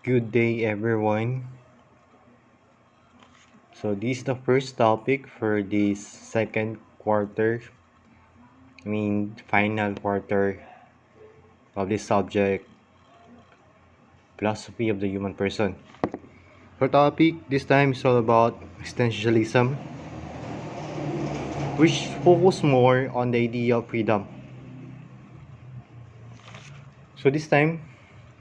Good day, everyone. So, this is the first topic for this second quarter, final quarter of this subject, philosophy of the human person. Our topic this time is all about existentialism, which focus more on the idea of freedom. So, this time,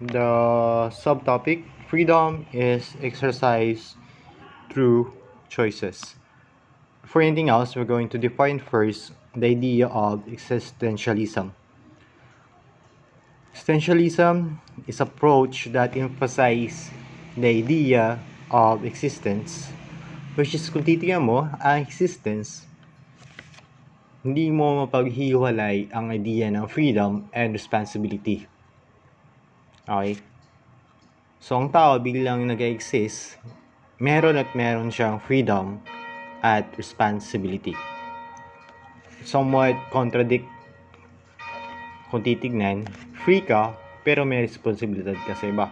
the subtopic freedom is exercised through choices. Before anything else, we're going to define first the idea of existentialism. Existentialism is an approach that emphasizes the idea of existence, which is kung titingnan mo, ang existence, hindi mo mapaghiwalay ang idea ng freedom and responsibility. Okay? So, ang tao bilang nag-exist, meron siyang freedom at responsibility. Somewhat contradict kung titignan, free ka, pero may responsibilidad ka sa iba.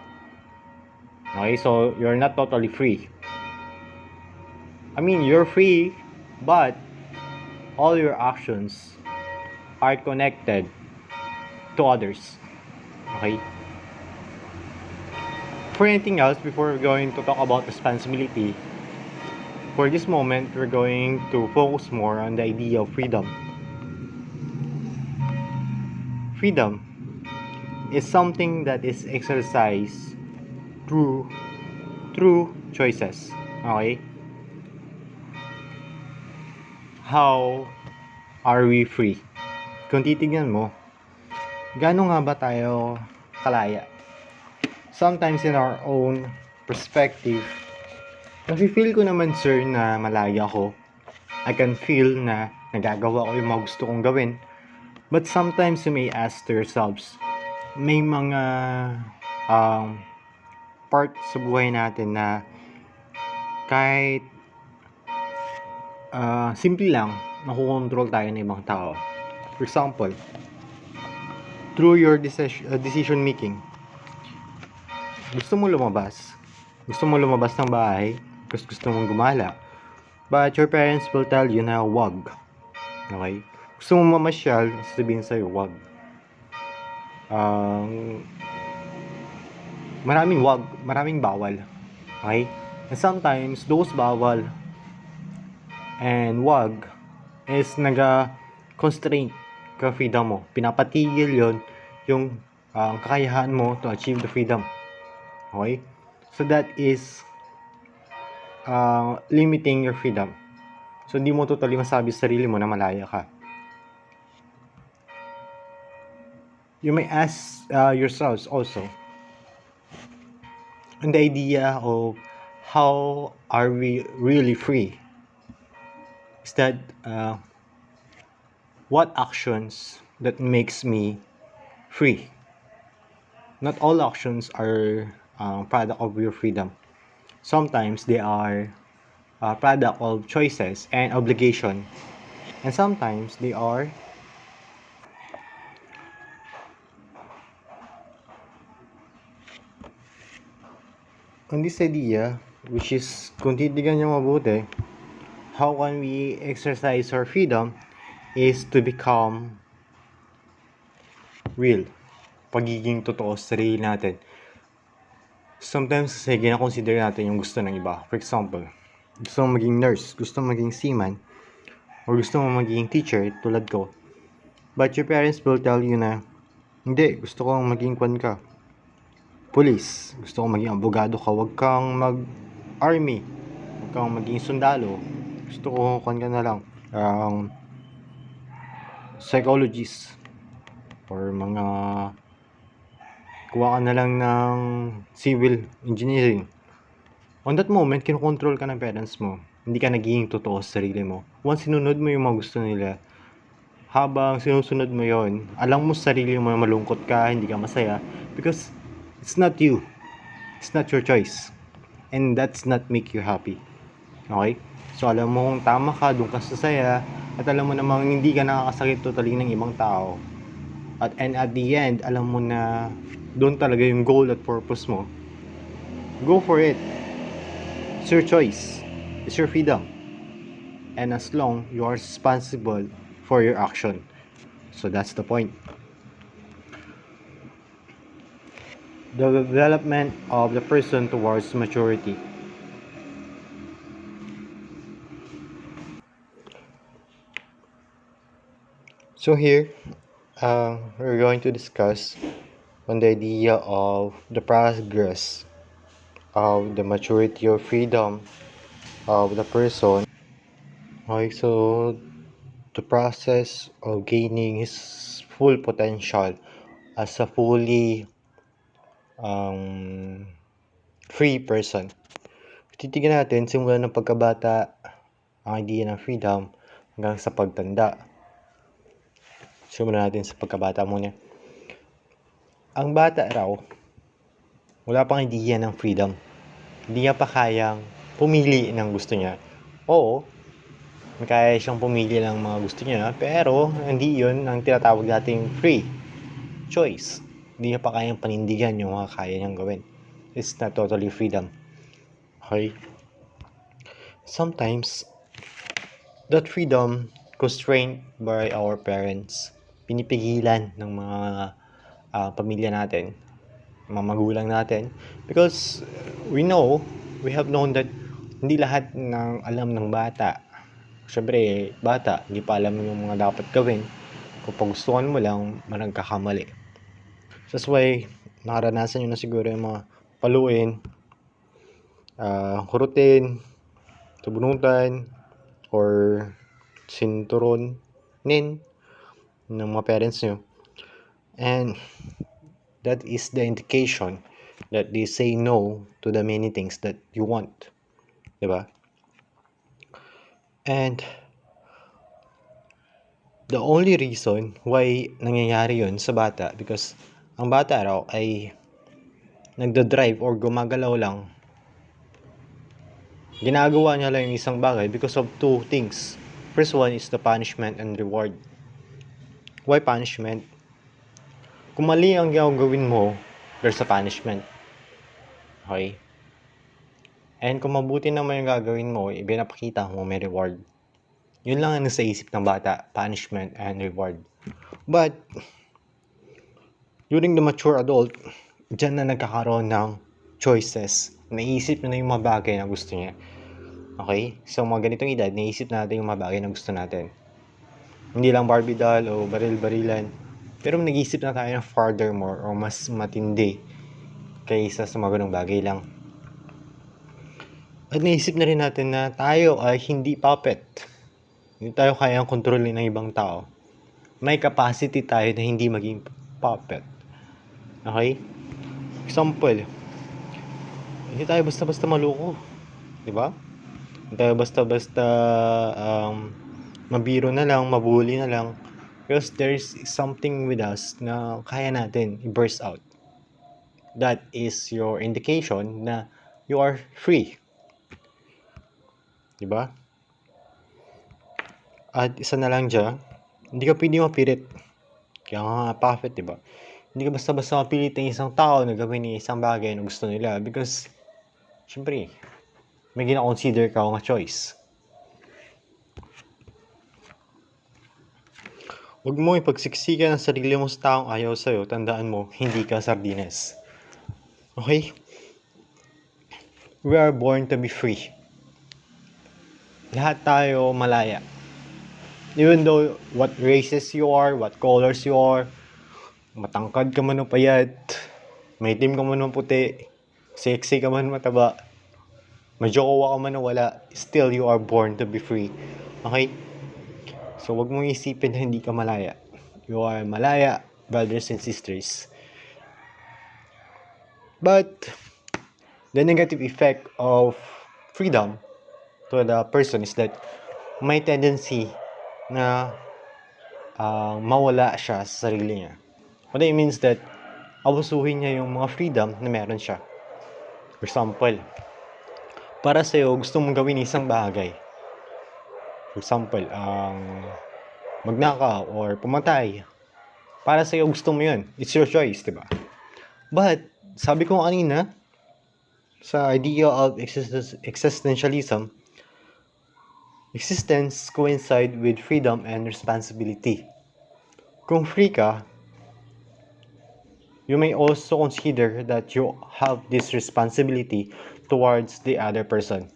Okay, so you're not totally free. You're free, but all your actions are connected to others. Okay? For anything else, before we're going to talk about responsibility, for this moment, we're going to focus more on the idea of freedom. Freedom is something that is exercised through choices. Okay? How are we free? Kung titignan mo, gaano nga ba tayo kalaya? Sometimes in our own perspective, nafe-feel ko naman, sir, na malaya ako. I can feel na nagagawa ko yung mga gusto kong gawin. But sometimes you may ask to yourselves, may mga part sa buhay natin na kahit simple lang, nakukontrol tayo ng ibang tao. For example, through your decision making, gusto mo lumabas ng bahay, gusto mong gumala, but your parents will tell you na wag. Okay? Gusto mo mamasyal, sabihin sa'yo wag. Maraming bawal. Okay? And sometimes those bawal and wag is naga-constraint ka freedom mo. Pinapatigil yon yung kakayahan mo to achieve the freedom. Okay? So that is limiting your freedom. So hindi mo totally masabi sa sarili mo na malaya ka. You may ask yourselves also on the idea of how are we really free? Is that what actions that makes me free? Not all actions are product of your freedom. Sometimes they are product of choices and obligation, and sometimes they are on this idea, which is kung titignan nyo mabuti, how can we exercise our freedom is to become real. Pagiging totoo sa sarili natin. Sometimes kasi gina-consider natin yung gusto ng iba. For example, gusto mong maging nurse, gusto mong maging seaman, or gusto mong maging teacher tulad ko. But your parents will tell you na, hindi, gusto kong maging police, gusto kong maging abogado ka, wag kang mag-army, wag kang maging sundalo, gusto ko ka na lang psychologist or mga kuha ka na lang ng civil engineering. On that moment, kinokontrol ka ng parents mo. Hindi ka nagiging totoo sa sarili mo. Once sinunod mo yung mga gusto nila, habang sinusunod mo yon, alam mo sa sarili mo na malungkot ka, hindi ka masaya, because it's not you. It's not your choice. And that's not make you happy. Okay? So, alam mo kung tama ka, doon ka sasaya, at alam mo namang hindi ka nakakasakit totally ng ibang tao. And at the end, alam mo na doon talaga yung goal at purpose mo. Go for it. It's your choice. It's your freedom. And as long you are responsible for your action. So that's the point. The development of the person towards maturity. So here, we're going to discuss on the idea of the progress of the maturity or freedom of the person. Okay, so the process of gaining his full potential as a fully um, free person. Titignan natin simula ng pagkabata ang idea ng freedom hanggang sa pagtanda. Simulan natin sa pagkabata muna. Ang bata raw, wala pang idea ng freedom. Hindi niya pa kayang pumili ng gusto niya. Oo, kaya siyang pumili ng mga gusto niya, pero hindi yun ang tinatawag nating free choice. Hindi niya pa kayang panindigan yung mga kaya niyang gawin. It's not totally freedom. Okay? Sometimes, that freedom constrained by our parents, pinipigilan ng mga pamilya natin, mga magulang natin, because we have known that hindi lahat ng alam ng bata. Siyempre, bata, hindi pa alam yung mga dapat gawin. Kung pagustuhan mo lang, nagkakamali. That's why, nakaranasan nyo na siguro yung mga paluin, kurutin, tubunutan, or sinturonin ng mga parents nyo. And that is the indication that they say no to the many things that you want. Diba? And the only reason why nangyayari yun sa bata, because ang bata raw ay nagda-drive or gumagalaw lang, ginagawa niya lang yung isang bagay because of two things. First one is the punishment and reward. Why punishment? Kung mali ang gagawin mo, there's a punishment. Okay? And kung mabuti naman yung gagawin mo, ibinapakita mo, may reward. Yun lang ang nasa isip ng bata, punishment and reward. But, during the mature adult, dyan na nagkakaroon ng choices. Naisip na yung mga bagay na gusto niya. Okay? So, mga ganitong edad, naisip natin yung mga bagay na gusto natin. Hindi lang Barbie doll o baril-barilan. Pero nag-isip na tayo ng furthermore o mas matindi kaysa sa mga ganong bagay lang. At naisip na rin natin na tayo ay hindi puppet. Hindi tayo kayang kontrolin ng ibang tao. May capacity tayo na hindi maging puppet. Okay? Example, hindi tayo basta-basta maluko. Diba? Hindi tayo basta-basta mabiro na lang, mabuli na lang. Because there's something with us na kaya natin i-burst out. That is your indication na you are free. Diba? At isa na lang dyan, hindi ka pwede mapilit. Kaya nga puppet, diba? Hindi ka basta-basta mapilit ng isang tao na gawin ng isang bagay na gusto nila because, syempre, may gina-consider ka nga choice. Huwag mo ipagsiksikan ang sarili mo sa taong ayaw sa'yo, tandaan mo, hindi ka sardinas. Okay? We are born to be free. Lahat tayo malaya. Even though what races you are, what colors you are, matangkad ka man o payat, maitim ka man o puti, sexy ka man mataba, majowa ka man o wala, still you are born to be free. Okay? So wag mong isipin na hindi ka malaya. You are malaya, brothers and sisters. But the negative effect of freedom to the person is that may tendency na mawala siya sa sarili niya. What it means that abusuhin niya yung mga freedom na meron siya. For example, para sa'yo, gusto mong gawin isang bagay. For example, magnakaw or pumatay. Para sa'yo, gusto mo yun. It's your choice, diba? But, sabi ko kanina, Sa idea of existentialism, existence coincide with freedom and responsibility. Kung free ka, you may also consider that you have this responsibility towards the other person.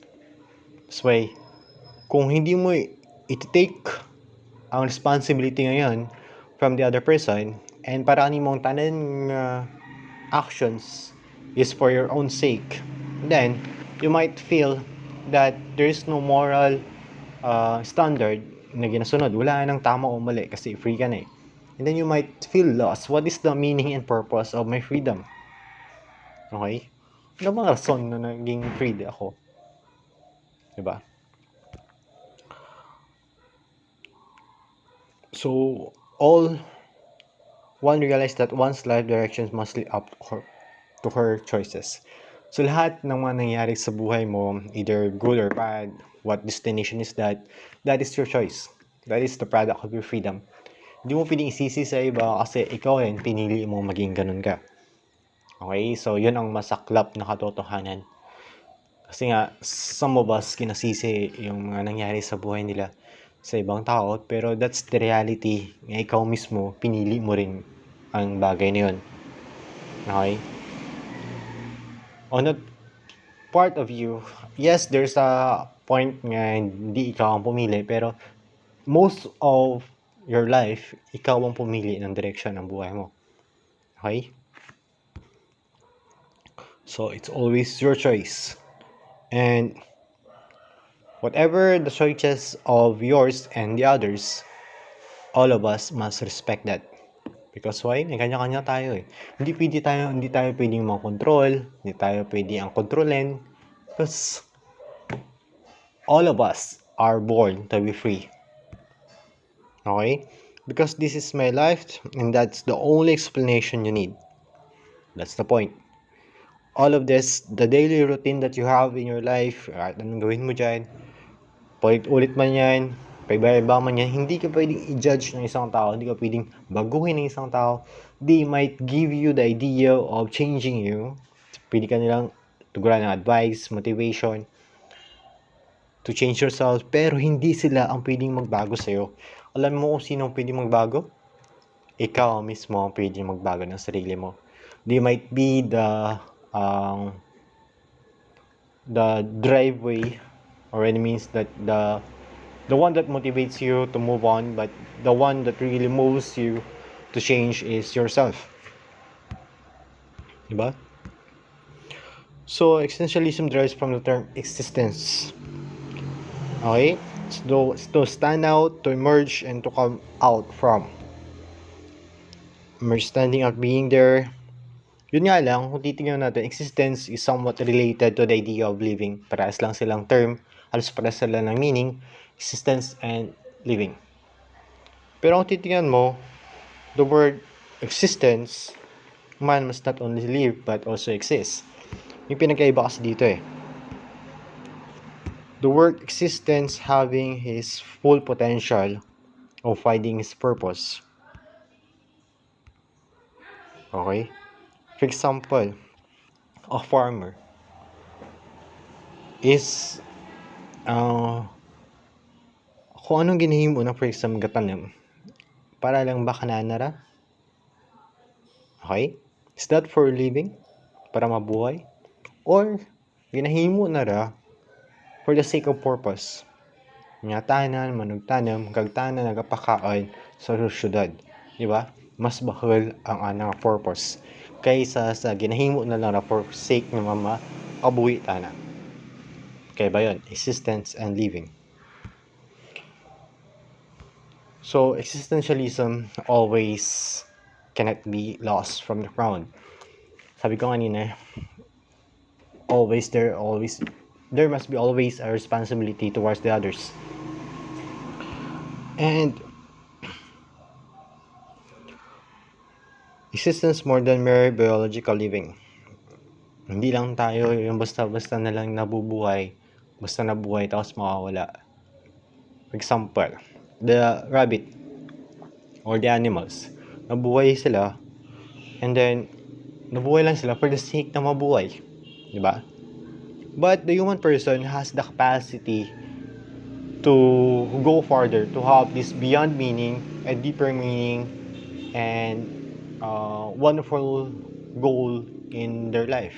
This way, kung hindi mo iti-take ang responsibility ngayon from the other person, and paraanin mong tanan actions is for your own sake, then you might feel that there is no moral standard na ginasunod. Wala nang tama o mali kasi free ka na eh. And then you might feel lost. What is the meaning and purpose of my freedom? Okay? Ano bang rason na naging free ako? Diba? So, all one realized that one's life directions must lead up to her choices. So, lahat ng mga nangyari sa buhay mo, either good or bad, what destination is that is your choice. That is the product of your freedom. Hindi mo pwedeng isisi sa iba kasi ikaw rin pinili mo maging ganun ka. Okay? So, yun ang masaklap na katotohanan. Kasi nga, some of us kinasisi yung mga nangyari sa buhay nila sa ibang tao, pero that's the reality. Nga ikaw mismo, pinili mo rin ang bagay na yun. Okay? On that part of you, yes, there's a point nga hindi ikaw ang pumili, pero most of your life, ikaw ang pumili ng direksyon ng buhay mo. Okay? So, it's always your choice. And whatever the choices of yours and the others, all of us must respect that. Because why? May kanya-kanya tayo eh. Hindi tayo pwedeng makontrol, hindi tayo pwedeng ang kontrolin. Because all of us are born to be free. Okay? Because this is my life and that's the only explanation you need. That's the point. All of this, the daily routine that you have in your life, kahit anong gawin mo dyan, paulit-ulit man yan, paiba-iba man yan, hindi ka pwedeng i-judge ng isang tao, hindi ka pwedeng baguhin ng isang tao. They might give you the idea of changing you. Pwede ka nilang tuguran ng advice, motivation, to change yourself, pero hindi sila ang pwedeng magbago sa'yo. Alam mo kung sino ang pwedeng magbago? Ikaw mismo ang pwedeng magbago ng sarili mo. They might be the driveway, or it means that the one that motivates you to move on, but the one that really moves you to change is yourself. Diba? So, existentialism derives from the term existence. Okay? So, to stand out, to emerge, and to come out from. Emerge, standing out, being there. Yun nga lang, kung titignan natin, existence is somewhat related to the idea of living. Parehas lang silang term, halos parehas sila ng meaning, existence and living. Pero kung titignan mo, the word existence, man must not only live but also exist. Yung pinagkaiba kasi dito eh. The word existence having his full potential of finding his purpose. Okay? For example, a farmer is kung anong ginahimo na for example gatanim para lang ba kananara? Okay? Is that for living? Para mabuhay? Or ginahimo na ra for the sake of purpose? Nga tanan, manugtanom, kagtanan, nagapakaon sa syudad. Diba? Mas bahal ang anang purpose kaysa sa ginahimo na lang for sake ng mama kabuhi tanan. Kaya ba yun? Existence and living. So, existentialism always cannot be lost from the crowd. Sabi ko kanina, there must be always a responsibility towards the others. And existence more than mere biological living. Hindi lang tayo yung basta-basta na lang nabubuhay, basta nabuhay tapos mawawala. For example, the rabbit or the animals, nabuhay sila and then nabuhay lang sila for the sake na mabuhay. Diba? But the human person has the capacity to go further, to have this beyond meaning, a deeper meaning, and wonderful goal in their life.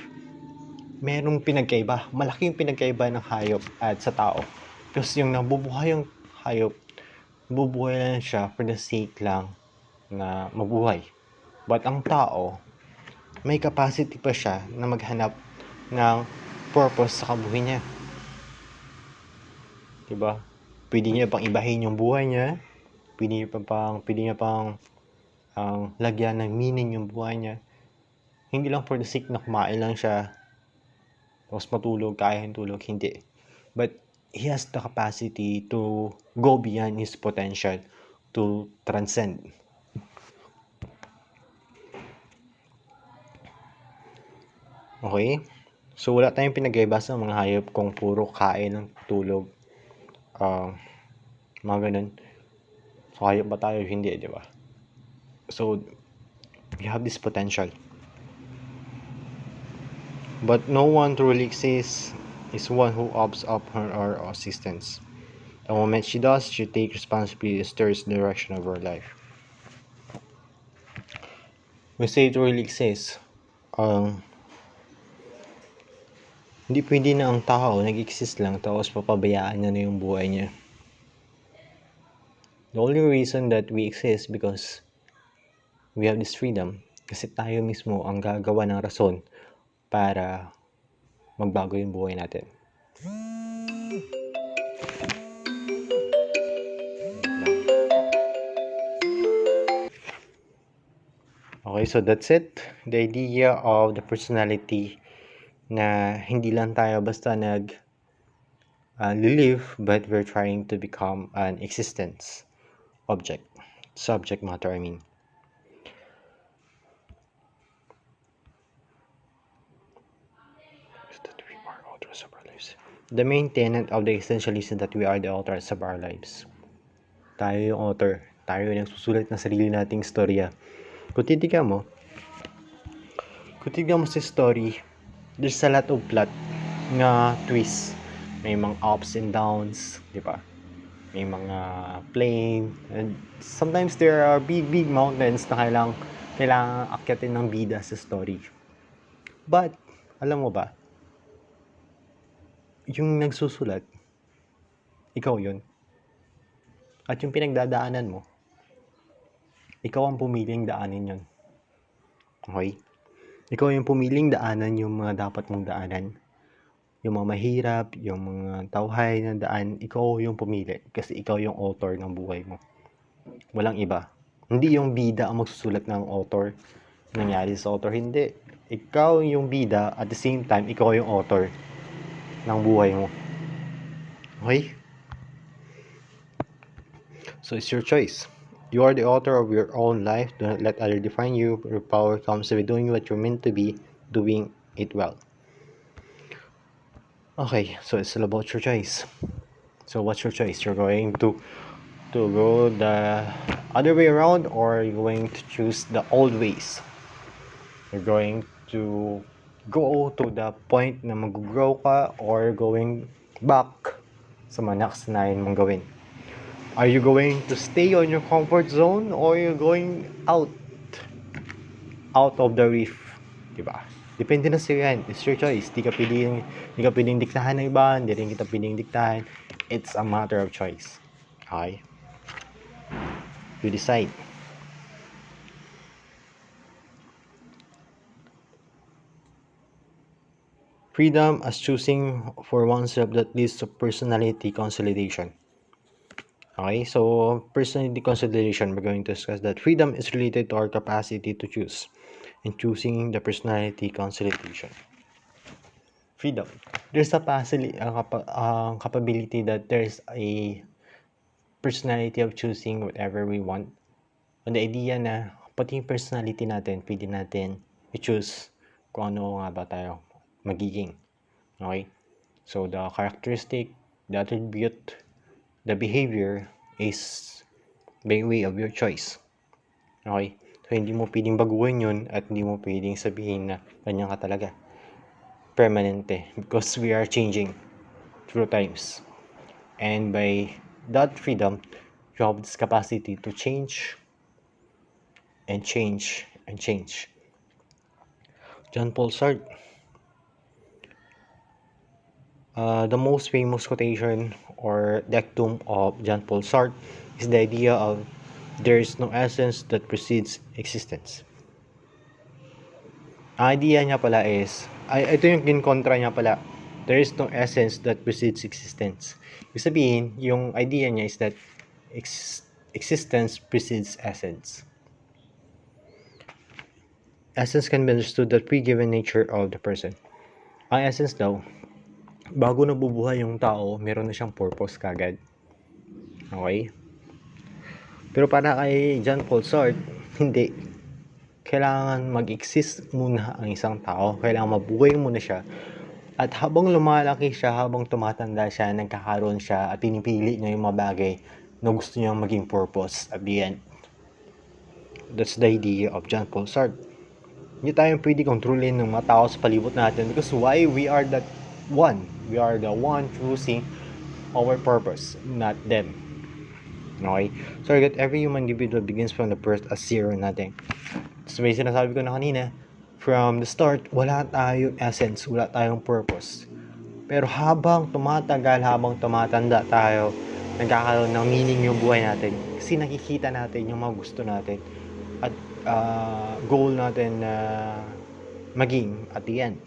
Merong pinagkaiba, malaking pinagkaiba ng hayop at sa tao. Kasi yung nabubuhay yung hayop, nabubuhay lang siya for the sake lang na mabuhay. But ang tao, may capacity pa siya na maghanap ng purpose sa kabuhay niya. Diba? Pwede niya pang ibahin yung buhay niya, pwede niya pang lagyan ng meaning yung buhay niya. Hindi lang for the sake na kumain lang siya, tapos matulog, kaya yung tulog, hindi. But he has the capacity to go beyond his potential, to transcend. Okay? So, wala tayong pinag-iba sa mga hayop kung puro kain ng tulog. Mga ganun. So, hayop ba tayo? Hindi, di ba? So, we have this potential. But no one truly exists is one who opts up her or assistance. The moment she does, she takes responsibility and steers the direction of her life. We say it really exists. Hindi pwede na ang tao nag-exist lang tapos papabayaan niya na yung buhay niya. The only reason that we exist because we have this freedom. Kasi tayo mismo ang gagawa ng rason para magbago yung buhay natin. Okay, so that's it. The idea of the personality na hindi lang tayo basta live, but we're trying to become an existence subject matter, I mean. The main tenet of the existentialism that we are the authors of our lives. Tayo yung author. Tayo yung nagsusulat ng sarili nating storya. Kung titignan mo sa story, there's a lot of plot na twist. May mga ups and downs, di ba? May mga plain, and sometimes there are big mountains na kailangan akyatin ng bida sa story. But, alam mo ba, yung nagsusulat, ikaw yun. At yung pinagdadaanan mo, ikaw ang pumiling daanin yun. Okay? Ikaw yung pumiling daanan yung mga dapat mong daanan. Yung mga mahirap, yung mga tawhay na daan, ikaw yung pumili. Kasi ikaw yung author ng buhay mo. Walang iba. Hindi yung bida ang magsusulat ng author. Nangyari sa author, hindi. Ikaw yung bida, at the same time, ikaw yung author ng buhay mo. Okay? So it's your choice. You are the author of your own life. Do not let others define you. Your power comes with doing what you're meant to be, doing it well. Okay, so it's all about your choice. So what's your choice? You're going to go the other way around, or you're going to choose the old ways? You're going to go to the point na mag-grow ka, or going back sa mga nakasanayan mong gawin? Are you going to stay on your comfort zone, or you're going out of the reef? Diba? Depende na sa'yo yan. It's your choice. Di ka pwedeng diktahan ng iba, hindi rin kita pwedeng diktahan. It's a matter of choice. Okay? You decide. Freedom as choosing for oneself that leads to personality consolidation. Okay, so personality consolidation, we're going to discuss that freedom is related to our capacity to choose, and choosing the personality consolidation. Freedom. There's a capability that there's a personality of choosing whatever we want. And the idea na pati yung personality natin, pwede natin i-choose kung ano nga ba tayo magiging. Okay? So the characteristic, the attribute, the behavior is by way of your choice. Okay? So hindi mo pwedeng baguhin yun, at hindi mo pwedeng sabihin na ganyan ka talaga. permanente because we are changing through times. And by that freedom, you have this capacity to change and change and change. John Paul Sartre, the most famous quotation or dictum of John Paul Sartre is the idea of there is no essence that precedes existence. Ang idea niya pala is, ito yung kinkontra niya pala, there is no essence that precedes existence. Ibig sabihin, yung idea niya is that existence precedes essence. Essence can be understood that pre-given nature of the person. Ang essence daw, bago nabubuhay yung tao, meron na siyang purpose kagad. Okay? Pero para kay John Paul Sartre, hindi. Kailangan mag-exist muna ang isang tao. Kailangan mabuhay muna siya. At habang lumalaki siya, habang tumatanda siya, nagkakaroon siya at pinipili niya yung mga bagay na gusto niyang maging purpose at the end. That's the idea of John Paul Sartre. Hindi tayo pwede kontrolin ng mga tao sa palibot natin because why? We are that one. We are the one choosing our purpose, not them. Okay? So that every human individual begins from the birth as zero, nothing. So may sinasabi ko na kanina, from the start, wala tayong essence, wala tayong purpose. Pero habang tumatagal, habang tumatanda tayo, nagkakaroon ng meaning yung buhay natin. Kasi nakikita natin yung mga gusto natin at goal natin na maging at the end.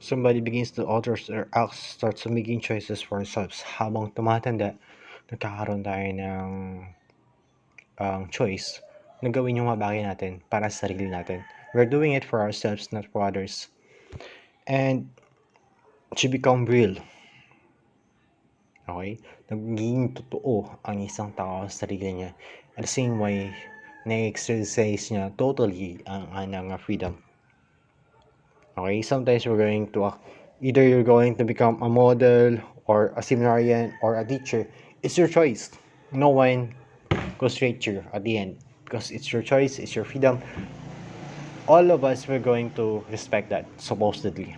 Somebody begins to alter their acts, starts making choices for themselves. Habang tumatanda, nagkakaroon tayo ng choice na gawin yung mga bagay natin para sa sarili natin. We're doing it for ourselves, not for others. And to become real. Okay? Nagiging totoo ang isang tao sa sarili niya. At the same way, na-exercise niya totally ang anang freedom. Okay? Sometimes we're going to, either you're going to become a model, or a seminarian, or a teacher. It's your choice. No one constrains you at the end. Because it's your choice, it's your freedom. All of us, we're going to respect that, supposedly.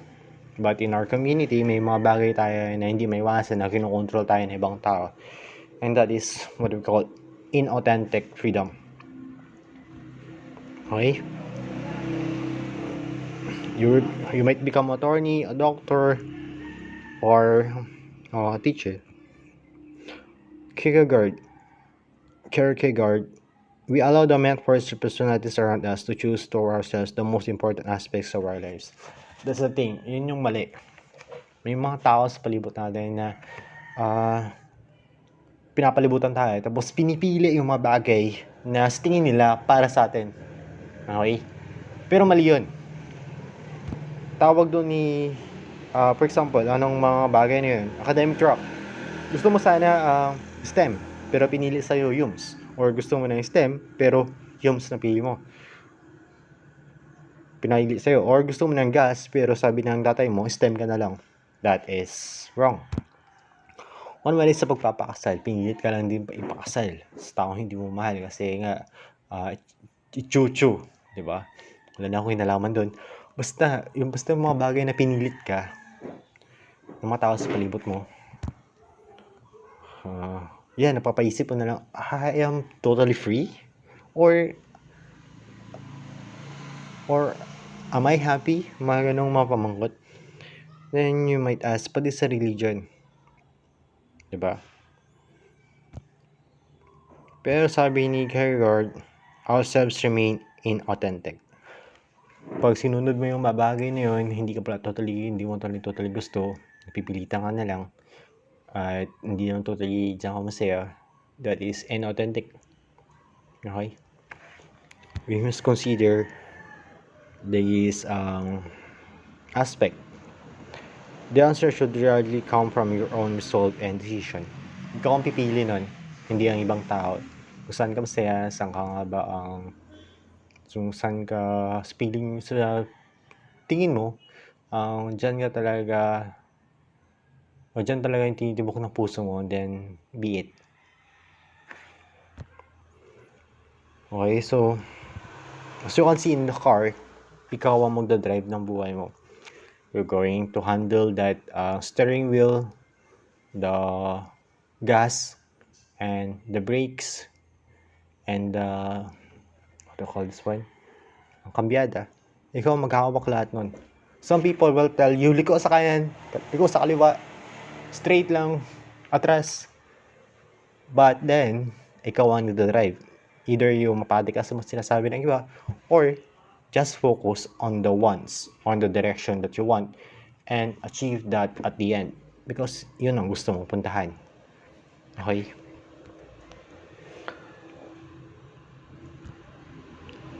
But in our community, may mga bagay tayo na hindi maiwasan na kinokontrol tayo ng ibang tao. And that is what we call inauthentic freedom. Okay? You might become an attorney, a doctor, or a teacher. Kierkegaard, we allow the metaphors of personalities around us to choose to ourselves the most important aspects of our lives. That's the thing. Yun yung mali. May mga tao sa palibot natin na pinapalibutan tayo. Tapos pinipili yung mga bagay na sa tingin nila para sa atin. Okay? Pero mali yun. Tawag doon ni, for example, anong mga bagay na yun? Academic track. Gusto mo sana STEM, pero pinili sa'yo UMS. Or gusto mo ng STEM, pero UMS na pili mo. Pinili sa'yo. Or gusto mo ng gas, pero sabi ng tatay mo, STEM ka na lang. That is wrong. One way sa pagpapakasal, pinilit ka lang din pa ipakasal sa taong hindi mo mahal kasi nga chuchu, di ba? Wala na akong inalaman doon. Basta yung mga bagay na pinilit ka ng mga tao sa palibot mo, napapaisip mo na lang, I am totally free? Or am I happy? Mga ganong mga pamangkot. Then you might ask, pati sa religion. Diba? Pero sabi ni Kierkegaard, ourselves remain inauthentic. Pag sinunod mo yung babagay na yun, hindi mo totally gusto, napipilitan ka na lang, at hindi naman totally diyan ka masaya, that is inauthentic. Okay? We must consider this aspect. The answer should really come from your own resolve and decision. Ikaw ang pipili nun, hindi ang ibang tao. Kung saan ka masaya, saan ka nga ba saan ka sa tingin mo, dyan talaga yung tinitibok ng puso mo, then be it. Okay, so as you can see in the car, ikaw ang magdadrive ng buhay mo. You're going to handle that steering wheel, the gas, and the brakes, and what do you call this one? Ang kambyada. Ikaw ang maghahawak lahat nun. Some people will tell you, liko sa kanan, liko sa kaliwa, straight lang, atras. But then, ikaw ang nagdadrive. Either yung mapati ka sa mga sinasabi ng iba, or just focus on the ones, on the direction that you want, and achieve that at the end. Because yun ang gusto mong puntahan. Okay?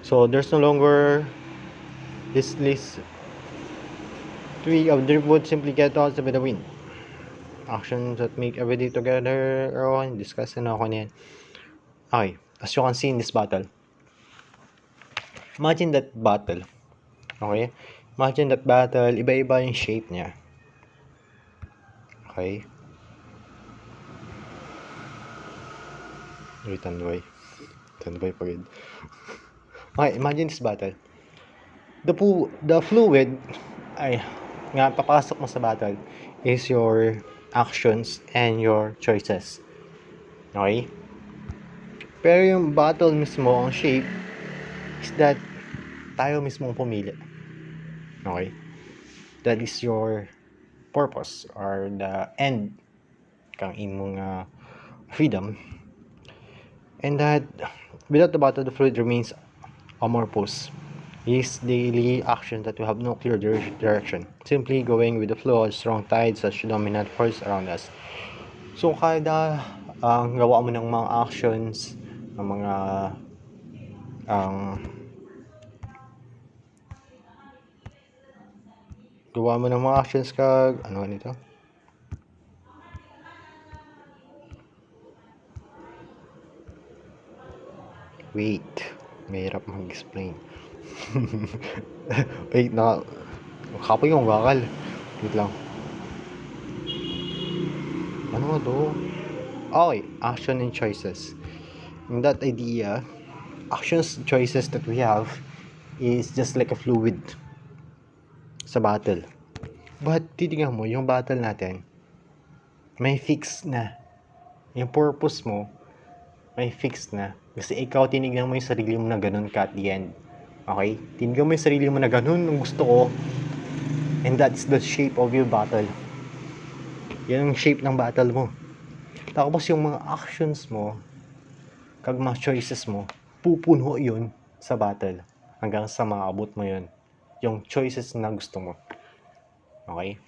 So, there's no longer this list. 3 of them would simply get lost with the wind. Actions that make every day together. Discuss na ako niyan. Okay, as you can see in this battle. Imagine that battle. Okay? Imagine that battle, iba-iba yung shape niya. Okay? Wait, tanduay. Tanduay pa rin. Okay, imagine this battle. The fluid ay nga papasok mo sa battle is your actions and your choices. Okay? Pero yung battle mismo, ang shape is that tayo mismo pumili. Okay? That is your purpose or the end kang imong freedom. And that without the battle, the fluid remains amorphous. Is daily action that we have no clear direction, simply going with the flow of strong tides such dominant force around us. So kada gawa mo ng mga actions, ng mga gawa mo ng mga actions kag ano nito? Wait, mahirap mag-explain. Wait, kapoy yung bakal. Wait lang. Ano nga to? Okay, action and choices. In that idea, actions choices that we have is just like a fluid sa battle. But titingnan mo, yung battle natin, may fix na. Yung purpose mo, may fix na. Kasi ikaw tinignan mo yung sarili mo na ganun ka at the end. Okay? Tinignan mo yung sarili mo na ganun ang gusto ko. And that's the shape of your battle. Yan ang shape ng battle mo. Tapos yung mga actions mo, kag mga choices mo, pupuno yun sa battle. Hanggang sa maabot mo yun. Yung choices na gusto mo. Okay?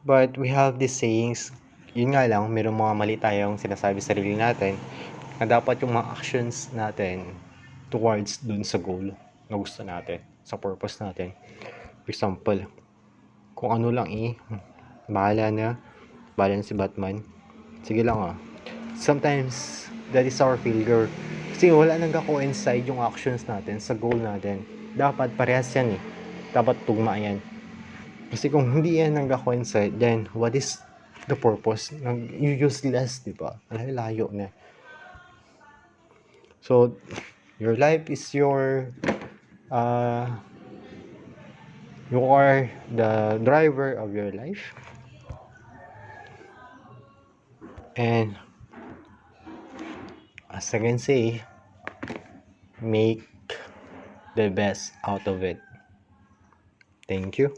But we have these sayings, yun nga lang, mayroong mga mali tayong sinasabi sa sarili natin na dapat yung mga actions natin towards dun sa goal na gusto natin, sa purpose natin. For example, kung ano lang bahala na si Batman. Sige lang Sometimes, that is our failure. Kasi wala nang ka-coincide yung actions natin sa goal natin. Dapat parehas yan Dapat tugma yan. Kasi kung hindi yan nag-coincide, then what is the purpose? Useless, di ba? Layo na. So, your life is your you are the driver of your life. And as I can say, make the best out of it. Thank you.